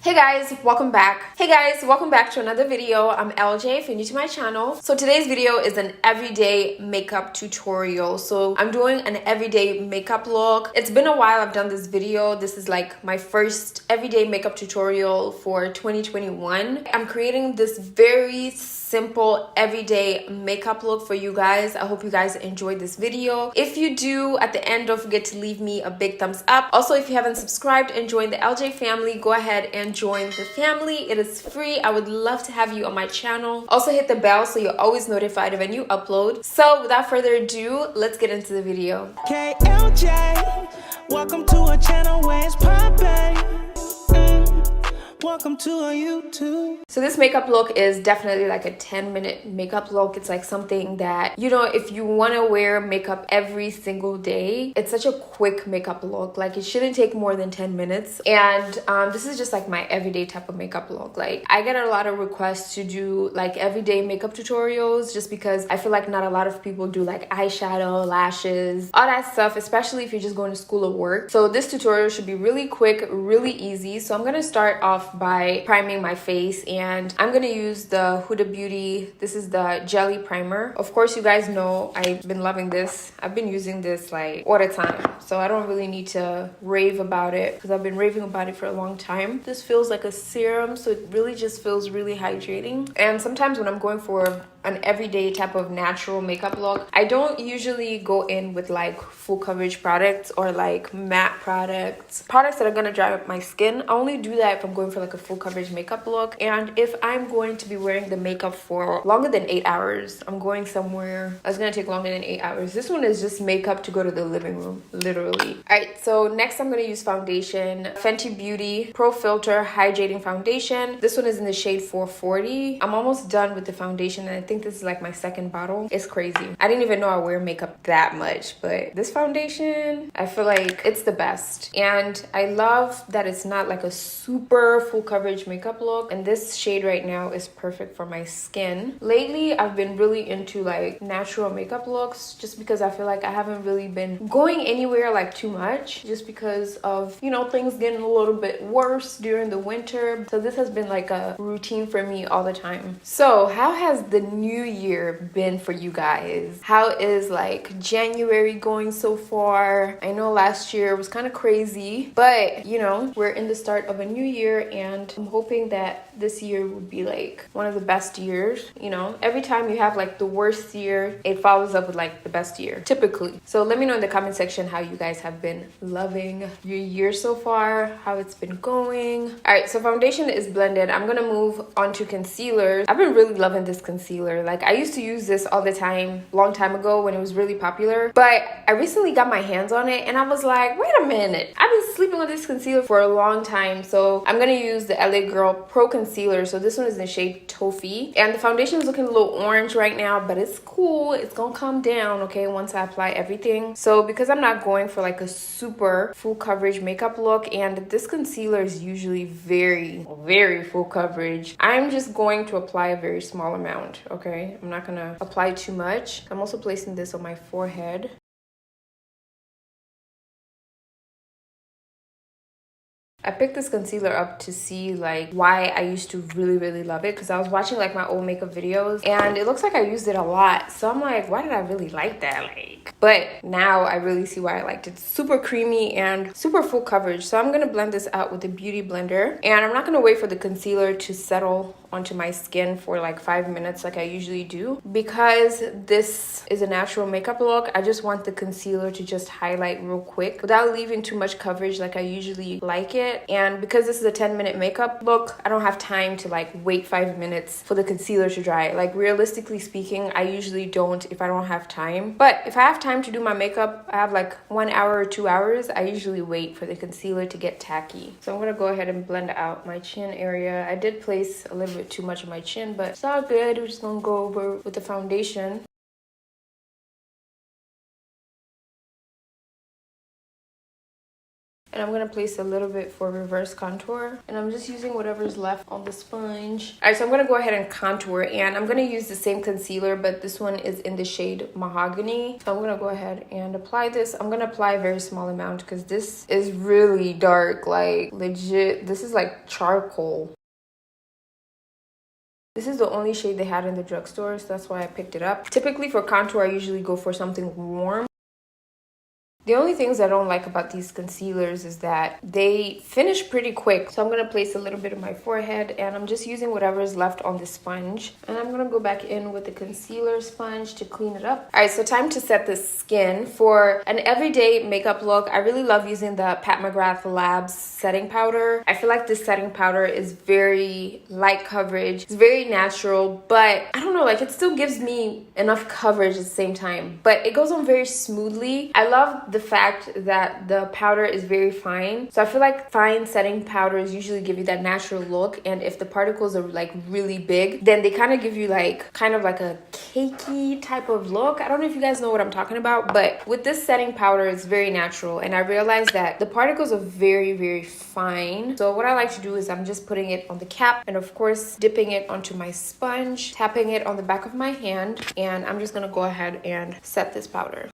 Hey guys, welcome back. Welcome back to another video. I'm LJ if you're new to my channel. So today's video is an everyday makeup tutorial. So I'm doing an everyday makeup look. It's been a while I've done this video. This is like my first everyday makeup tutorial for 2021. I'm creating this very simple everyday makeup look for you guys. I hope you guys enjoyed this video. If you do, at the end, don't forget to leave me a big thumbs up. Also, if you haven't subscribed and joined the LJ family, go ahead and join the family. It is free. I would love to have you on my channel. Also hit the bell so you're always notified of a new upload. So without further ado, let's get into the video. KLJ, welcome to a channel where it's poppin'. Welcome to a YouTube. So this makeup look is definitely like a 10-minute makeup look. It's like something that, you know, if you want to wear makeup every single day, it's such a quick makeup look. Like it shouldn't take more than 10 minutes. And this is just like my everyday type of makeup look. Like I get a lot of requests to do like everyday makeup tutorials just because I feel like not a lot of people do like eyeshadow, lashes, all that stuff, especially if you're just going to school or work. So this tutorial should be really quick, really easy. So I'm going to start off by priming my face, and I'm gonna use the Huda Beauty. This is the jelly primer. Of course, you guys know I've been loving this. I've been using this like all the time, so I don't really need to rave about it because I've been raving about it for a long time. This feels like a serum, so it really just feels really hydrating. And sometimes when I'm going for an everyday type of natural makeup look, I don't usually go in with like full coverage products or like matte products that are gonna dry up my skin. I only do that if I'm going for like a full coverage makeup look, and if I'm going to be wearing the makeup for longer than 8 hours, I'm going somewhere that's gonna take longer than 8 hours. This one is just makeup to go to the living room, literally. All right, so next I'm gonna use foundation. Fenty Beauty Pro Filter Hydrating Foundation. This one is in the shade 440. I'm almost done with the foundation, and I think this is like my second bottle. It's crazy. I didn't even know I wear makeup that much, but this foundation, I feel like it's the best. And I love that it's not like a super full coverage makeup look, and this shade right now is perfect for my skin. Lately, I've been really into like natural makeup looks just because I feel like I haven't really been going anywhere like too much just because of, you know, things getting a little bit worse during the winter. So this has been like a routine for me all the time. So how has the new year been for you guys? How is like January going so far? I know last year was kind of crazy, but you know, we're in the start of a new year, and I'm hoping that this year would be like one of the best years. You know, every time you have like the worst year, it follows up with like the best year, typically. So let me know in the comment section how you guys have been loving your year so far, how it's been going. All right, so foundation is blended. I'm gonna move on to concealer. I've been really loving this concealer. Like I used to use this all the time, long time ago when it was really popular, but I recently got my hands on it and I was like, wait a minute, I've been sleeping on this concealer for a long time. So I'm gonna use the LA Girl Pro Concealer. So this one is in the shade Toffee, and the foundation is looking a little orange right now, but it's cool. It's gonna calm down, okay, once I apply everything. So because I'm not going for like a super full coverage makeup look, and this concealer is usually very, very full coverage, I'm just going to apply a very small amount, okay? I'm not gonna apply too much. I'm also placing this on my forehead. I picked this concealer up to see like why I used to really love it, because I was watching like my old makeup videos and it looks like I used it a lot. So I'm like, why did I really like that? But now I really see why I liked it. Super creamy and super full coverage. So I'm gonna blend this out with the Beauty Blender, and I'm not gonna wait for the concealer to settle onto my skin for like 5 minutes like I usually do, because this is a natural makeup look. I just want the concealer to just highlight real quick without leaving too much coverage like I usually like it. And because this is a 10-minute makeup look, I don't have time to like wait 5 minutes for the concealer to dry. Like realistically speaking, I usually don't if I don't have time. But if I have time to do my makeup, I have like 1 hour or 2 hours, I usually wait for the concealer to get tacky. So I'm gonna go ahead and blend out my chin area. I did place a little bit too much on my chin, but it's all good. We're just gonna go over with the foundation. And I'm gonna place a little bit for reverse contour. And I'm just using whatever's left on the sponge. All right, so I'm gonna go ahead and contour, and I'm gonna use the same concealer, but this one is in the shade Mahogany. So I'm gonna go ahead and apply this. I'm gonna apply a very small amount because this is really dark, like legit. This is like charcoal. This is the only shade they had in the drugstore, so that's why I picked it up. Typically for contour, I usually go for something warm. The only things I don't like about these concealers is that they finish pretty quick. So I'm going to place a little bit on my forehead, and I'm just using whatever is left on the sponge. And I'm going to go back in with the concealer sponge to clean it up. All right, so time to set the skin. For an everyday makeup look, I really love using the Pat McGrath Labs setting powder. I feel like this setting powder is very light coverage. It's very natural, but I don't know, like it still gives me enough coverage at the same time. But it goes on very smoothly. I love the fact that the powder is very fine. So I feel like fine setting powders usually give you that natural look, and if the particles are like really big, then they kind of give you like kind of like a cakey type of look. I don't know if you guys know what I'm talking about, but with this setting powder, it's very natural, and I realized that the particles are very fine. So what I like to do is I'm just putting it on the cap, and of course dipping it onto my sponge, tapping it on the back of my hand, and I'm just gonna go ahead and set this powder.